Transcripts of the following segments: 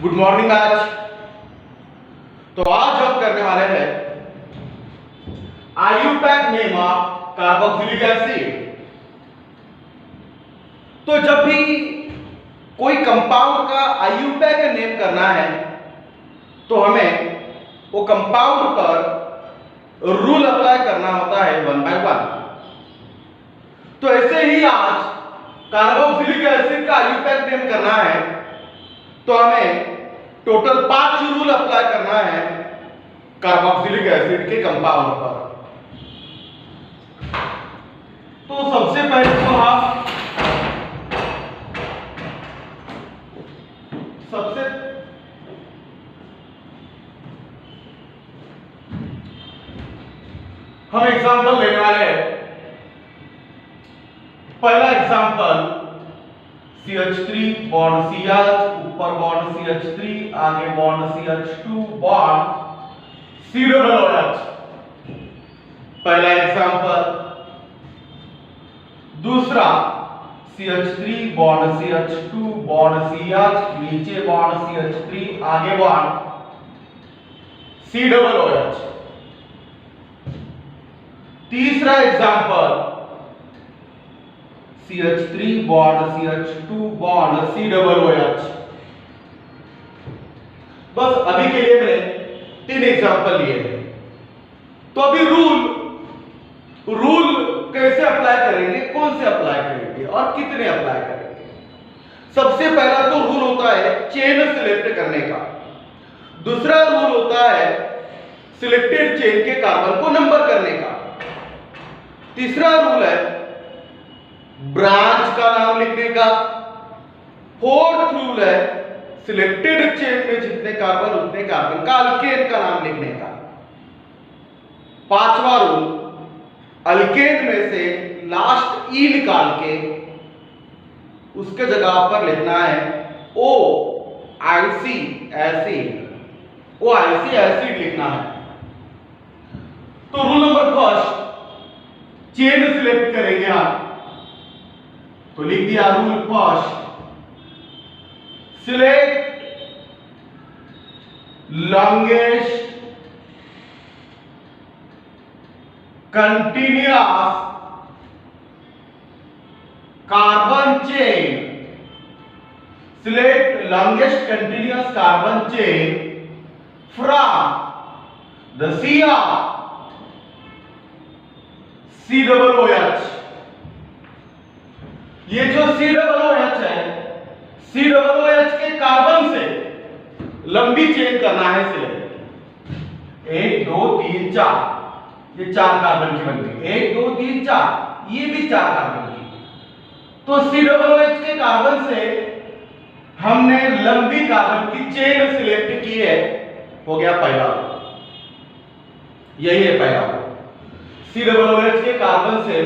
Good morning. आज हम करने वाले हैं IUPAC name of carboxylic acid. तो जब भी कोई कंपाउंड का आईयूपैक नेम करना है तो हमें वो कंपाउंड पर रूल अप्लाई करना होता है 1 by 1। तो ऐसे ही आज कार्बोक्सिलिक एसिड का आईयूपैक नेम करना है तो हमें टोटल 5 रूल अप्लाई करना है कार्बोक्सिलिक एसिड के कंपाउंड पर। तो सबसे पहले तो हम एग्जांपल लेने वाले हैं। पहला एग्जांपल CH3 बॉन्ड CH, ऊपर बॉन्ड CH3, आगे बॉन्ड CH2 बॉन्ड COOH। पहला एग्जांपल। दूसरा CH3 bond CH2 bond CH, नीचे बॉन्ड CH3, आगे बॉन्ड COOH। तीसरा example CH3 bond CH2 bond COOH। बस अभी के लिए मैंने 3 एग्जांपल लिए हैं। तो अभी रूल कैसे अप्लाई करेंगे, कौन से अप्लाई करेंगे और कितने अप्लाई करेंगे। सबसे पहला तो रूल होता है चेन सिलेक्ट करने का। दूसरा रूल होता है सिलेक्टेड चेन के कार्बन को नंबर करने का। तीसरा रूल है ब्रांच का नाम लिखने का। फोर्थ रूल है सिलेक्टेड चेन में जितने कार्बन उतने कार्बन का अल्केन का नाम लिखने का। पांचवा रूल अल्केन में से लास्ट ई निकाल के उसके जगह पर लिखना है OIC एसिड। OIC एसिड लिखना है। तो rule number first chain select करेंगे आप, तो लिख दिया rule first select longest continuous carbon chain. Select longest continuous carbon chain from the COOH। ये जो COOH है, COOH के कार्बन से लंबी चेन करना है सिलेक्ट। 1 2 3 4, ये 4 कार्बन की बन गई। 1 2 3 4, ये भी 4 कार्बन की। तो COOH के कार्बन से हमने लंबी कार्बन की चेन सिलेक्ट की है। हो गया पहला, यही है पहला। COOH के कार्बन से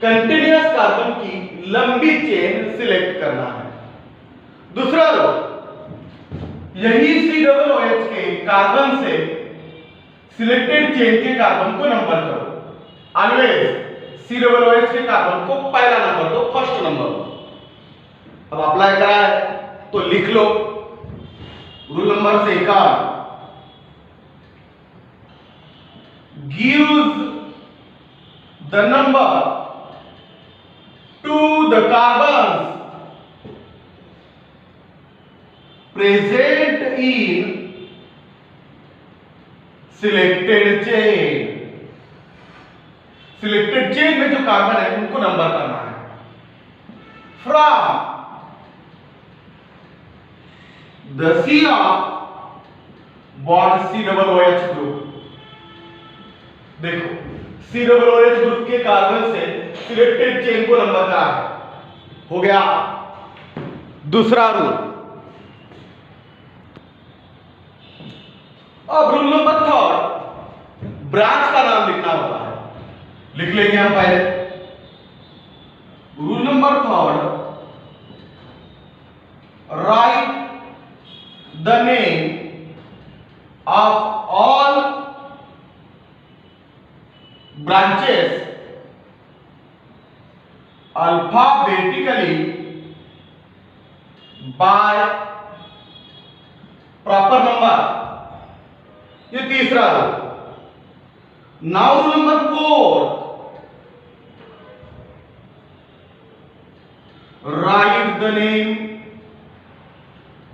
कंटिन्यूअस कार्बन की लंबी चेन सिलेक्ट करना है। दूसरा रूल यही COOH के कार्बन से सिलेक्टेड चेन के कार्बन को नंबर करो। ऑलवेज COOH के कार्बन को पहला नंबर दो, फर्स्ट नंबर दो। अब अप्लाई करा है तो लिख लो rule number second gives the number to the carbons present in selected chain. Selected chain में जो कार्बन है उनको नंबर करना है। From the bond COOH group. देखो COOH ग्रुप के कार्बन से सिलेक्टेड चेन को नंबर करा है। हो गया दूसरा रूल। अब रूल नंबर थर्ड ब्रांच का नाम लिखना होता है। लिख लेंगे हम पहले rule number third right the name of all branches alphabetically by proper number, ये तीसरा rule. Now rule number 4, right the name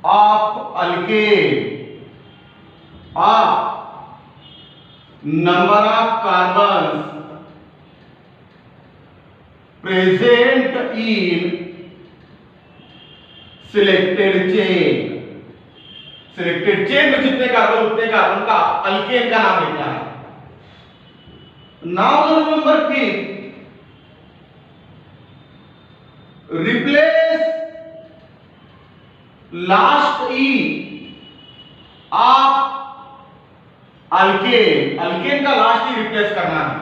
of alkane of number of carbons present in selected chain. Selected chain में जितने carbon उतने carbon का alkane का नाम लिखना है। Now number 3, replace last E of alkane. Alkane का लास्ट ई रिप्लेस करना है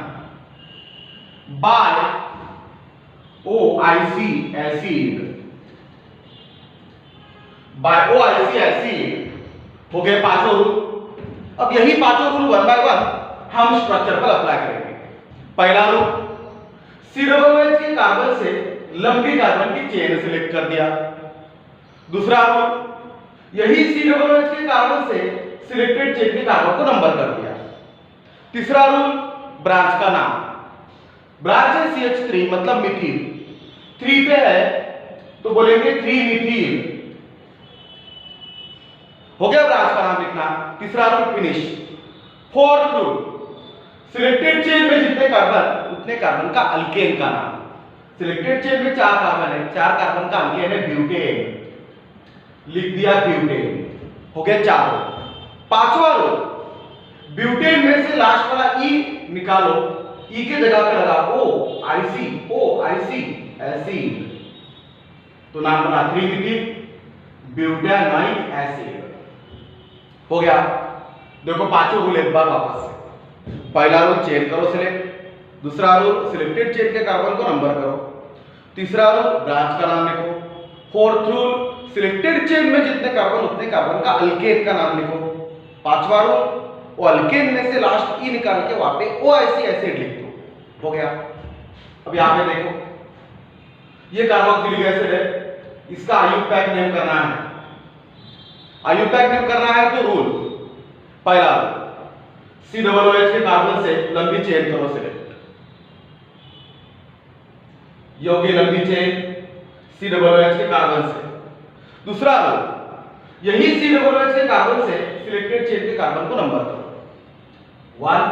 by OIC acid, by OIC acid. हो गए पांचों रूल। अब यही पांचों रूल वन बाय वन हम स्ट्रक्चर पर अप्लाई करेंगे। पहला रूल, COOH के कार्बन से लंबी कार्बन की चेन सिलेक्ट कर दिया। दूसरा रूल, यही COOH के कार्बन से सिलेक्टेड चेन के कार्बन को नंबर कर दिया। तीसरा रूल, ब्रांच का नाम। ब्रांच है CH3 मतलब मिथीन, 3 पे है तो बोलेंगे 3 मिथीन। हो गया ब्रांच का नाम लिखना। तीसरा rule finish. Fourth rule, selected chain में जितने कार्बन उतने कार्बन का अल्केन का नाम। सिलेक्टेड चेन में 4 कार्बन है, 4 कार्बन का अल्केन है ब्यूटेन, लिख दिया ब्यूटेन। हो गया 4 रूल। पांचवा रूल, ब्यूटेन में से लास्ट वाला ई निकालो, ई के जगह पे लगा OIC एसिड, तो नाम बना 3 मिथीन ब्यूटानोइक एसिड। हो गया। देखो पांचों रूल एक बार वापस से। पहला रूल, चेन करो सिलेक्ट। दूसरा रूल, सिलेक्टेड चेन के कार्बन को नंबर करो। तीसरा रूल, ब्रांच का नाम लिखो। फोर्थ रूल, सिलेक्टेड चेन में जितने कार्बन उतने कार्बन का अल्केन का नाम लिखो। पांचवा रूल, वो अल्केन में से लास्ट ई निकाल के वहां पे OIC एसिड लिख दो। हो गया। अब यहां पे देखो, ये कार्बोक्सिलिक एसिड है, इसका IUPAC नेम करना है। IUPAC नेम करना है तो रूल, पहला COOH के कार्बन से लंबी चेन करो सिलेक्ट। योगी लंबी चेन COOH के कार्बन से। दूसरा रूल, यही COOH के कार्बन से सिलेक्टेड चेन के कार्बन को नंबर करो 1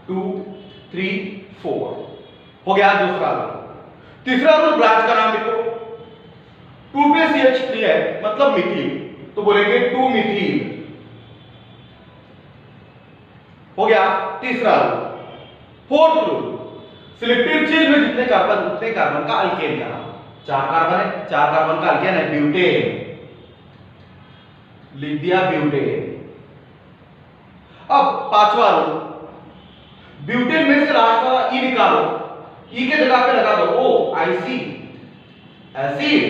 2 3 4। हो गया दूसरा रूल। तीसरा रूल, ब्रांच का नाम लिखो। 2 पे CH3 है मतलब मिथीन, तो बोलेंगे 2 मिथीन। हो गया तीसरा rule. Fourth rule, selected chain में जितने कार्बन उतने कार्बन का अल्केन का नाम। 4 कार्बन है, 4 कार्बन का अल्केन है ब्यूटेन, लिख दिया ब्यूटेन। अब पांचवा रूल, ब्यूटेन में से लास्ट वाला ई निकालो, ई के जगह पे लगा दो OIC एसिड।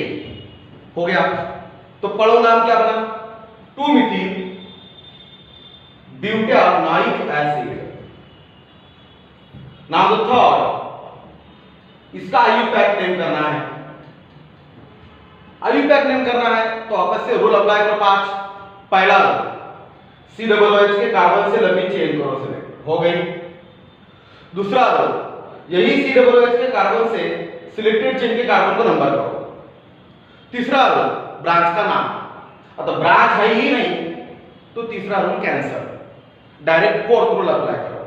हो गया। तो पढ़ो नाम क्या बना, 2 methyl butanoic acid. Now the third, इसका IUPAC नेम करना है। IUPAC नेम करना है तो आपस से रूल अप्लाई करो 5। पहला रूल, COOH के कार्बन से लंबी चेन करो सिलेक्ट। हो गई। दूसरा रूल, यही COOH के कार्बन से सिलेक्टेड चेन के कार्बन को नंबर करो। तीसरा रूल, ब्रांच का नाम। तो ब्रांच है ही नहीं तो तीसरा rule cancel, direct fourth rule apply करो।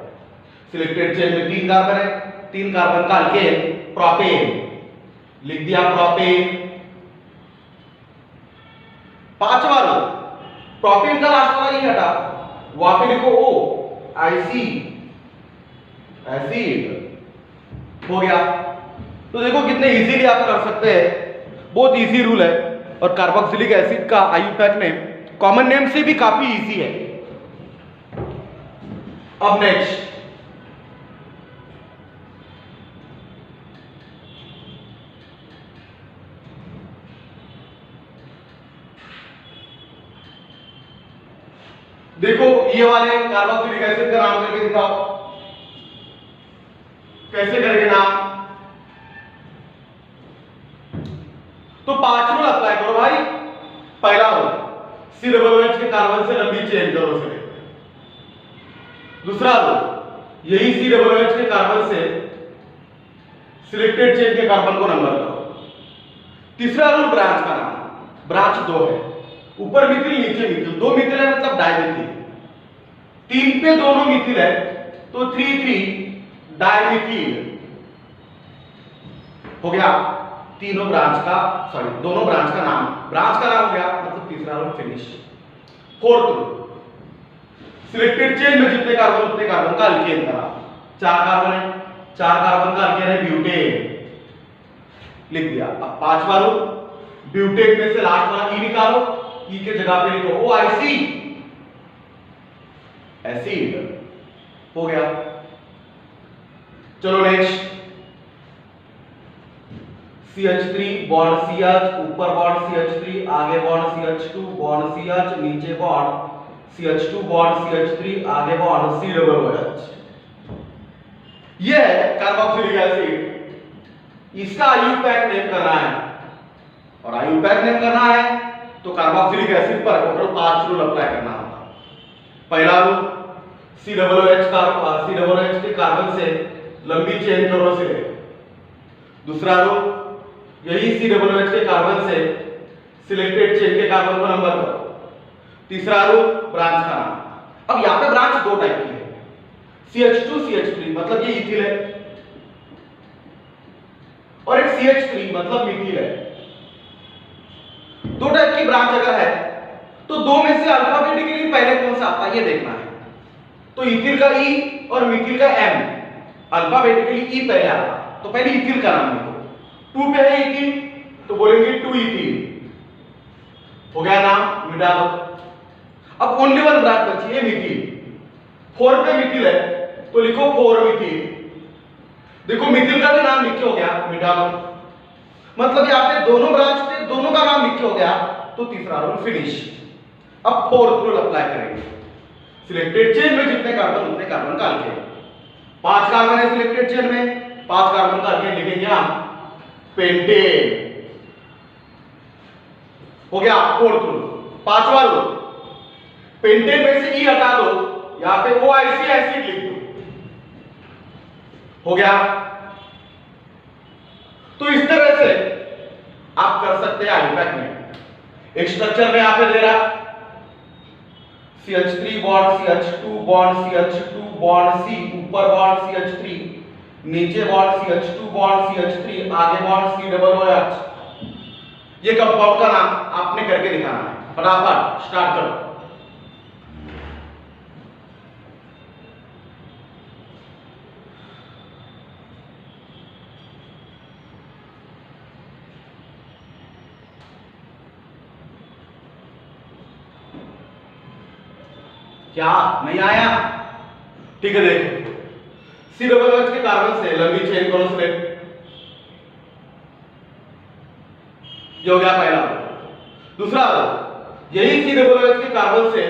सिलेक्टेड चेन में 3 कार्बन है, 3 कार्बन का अल्केन प्रोपेन, लिख दिया प्रोपेन। पांचवा रूल, प्रोपेन का लास्ट वाला ही हटा, वहां पे लिखो OIC एसिड। हो गया। तो देखो कितने इजीली आप कर सकते हैं, बहुत इजी रूल है। और कार्बोक्सिलिक एसिड का IUPAC नेम कॉमन नेम से भी काफी इजी है। अब नेक्स्ट, देखो ये वाले कार्बोक्सिलिक एसिड का नाम करके दिखाओ, कैसे करेंगे नाम। तो 5 रूल अप्लाई करो भाई। पहला रूल, COOH के कार्बन से लंबी चेन करो सिलेक्ट। दूसरा लो, यही COOH के कार्बन से सिलेक्टेड चेन के कार्बन को नंबर करो। तीसरा रूल ब्रांच का नाम, ब्रांच 2 है, ऊपर मिथिल नीचे मिथिल, 2 मिथिल है मतलब डाइमिथिल, 3 पे दोनों मिथिल है तो 3 डाइमिथिल हो गया। तीनों ब्रांच का दोनों ब्रांच का नाम, ब्रांच का नाम हो गया, मतलब तीसरा rule finish. Fourth rule, selected chain में जितने कार्बन उतने कार्बन का अल्केन करा। 4 कार्बन है, 4 कार्बन का अल्केन है ब्यूटेन, लिख दिया। अब पांचवा रूल, ब्यूटेन में से लास्ट वाला ई निकालो, ई के जगह पे लिखो OIC, एसिड हो गया। चलो नेक्स्ट, CH3 बॉन्ड CH, ऊपर बॉन्ड CH3, आगे बॉन्ड CH2 बॉन्ड CH, नीचे बॉन्ड CH2 बॉन्ड CH3, आगे बॉन्ड COOH। ये है कार्बोक्सिलिक एसिड। इसका IUPAC नेम करना है, और IUPAC नेम करना है तो कार्बोक्सिलिक एसिड पर टोटल 5 रूल अप्लाई करना होगा। पहला रूल, COOH के कार्बन से लंबी चेन करो सिलेक्ट। दूसरा रूल, यही COOH के कार्बन से सिलेक्टेड चेन के कार्बन को नंबर करो। तीसरा रूल, ब्रांच का नाम। अब यहां पे ब्रांच 2 टाइप की है, CH2 CH3 मतलब ये इथिल है, और एक CH3 मतलब मिथिल है। 2 टाइप की ब्रांच अगर है तो 2 में से अल्फाबेटिकली पहले कौन सा आता है ये देखना है। तो इथिल का E और मिथिल का M, अल्फाबेटिकली E पहले आता, तो पहले इथिल का नाम लिखो। 2 पे है इथिल तो बोलेंगे 2 इथिल, हो गया नाम, मिटा दो। अब ओनली वन ब्रांच बची है मिथिल। 4 पे मिथिल है तो लिखो 4 मिथिल। देखो मिथिल का भी नाम लिख के हो गया, मिटा दो। मतलब यहाँ पे दोनों ब्रांच थे, दोनों का नाम लिख के हो गया, तो तीसरा रूल फिनिश। अब फोर्थ रूल अप्लाई करेंगे, सिलेक्टेड चेन में जितने कार्बन उतने कार्बन का अल्केन। 5 कार्बन है सिलेक्टेड चेन में, 5 कार्बन का अल्केन लिखेंगे हम पेंटेन, हो गया फोर्थ रूल। पांचवा रूल, पेंटेन में से ई हटा दो, यहां पे OIC एसिड लिख दो, हो गया। तो इस तरह से आप कर सकते हैं IUPAC में। एक स्ट्रक्चर में यहां पे दे रहा CH3 bond CH2 bond CH2 bond C, ऊपर बॉन्ड CH3, नीचे बॉन्ड CH2 बॉन्ड CH3, आगे बॉन्ड COOH। ये कंपाउंड का नाम आपने करके दिखाना है। फटाफट स्टार्ट करो। क्या नहीं आया? ठीक है, देखो COOH के कार्बन से लंबी चेन करो सिलेक्ट, ये हो गया पहला। दूसरा, यही COOH के कार्बन से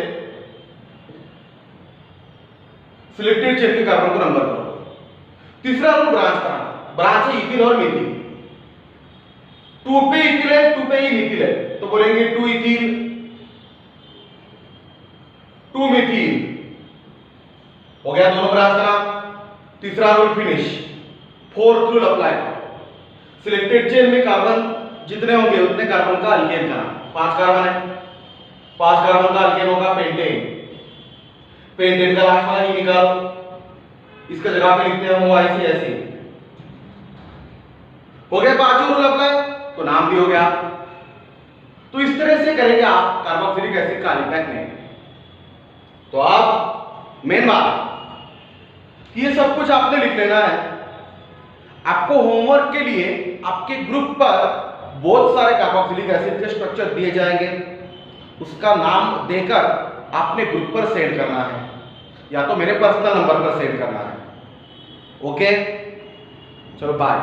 सिलेक्टेड चेन के कार्बन को नंबर करो। तीसरा रूल ब्रांच का, ब्रांच है इथिल और मिथिल। 2 पे इथिल है, 2 पे ही मिथिल है, तो बोलेंगे 2 इथिल 2 मिथिल, हो गया दोनों ब्रांच का नाम। तीसरा rule finish. Fourth rule apply करो, सिलेक्टेड चेन में कार्बन जितने होंगे उतने कार्बन का अल्केन का नाम। 5 कार्बन है, 5 कार्बन का अल्केन होगा पेंटेन। पेंटेन का लास्ट वाला ही निकालो, इसका जगह पे लिखते हैं OIC एसिड, हो गया 5 रूल अप्लाई, तो नाम भी हो गया। तो इस तरह से करेंगे आप कार्बोक्सिलिक एसिड का IUPAC में। तो अब मेन बात, ये सब कुछ आपने लिख लेना है। आपको होमवर्क के लिए आपके ग्रुप पर बहुत सारे कार्बोक्सिलिक एसिड के स्ट्रक्चर दिए जाएंगे, उसका नाम देकर आपने ग्रुप पर सेंड करना है, या तो मेरे पर्सनल नंबर पर सेंड करना है। ओके, चलो बाय।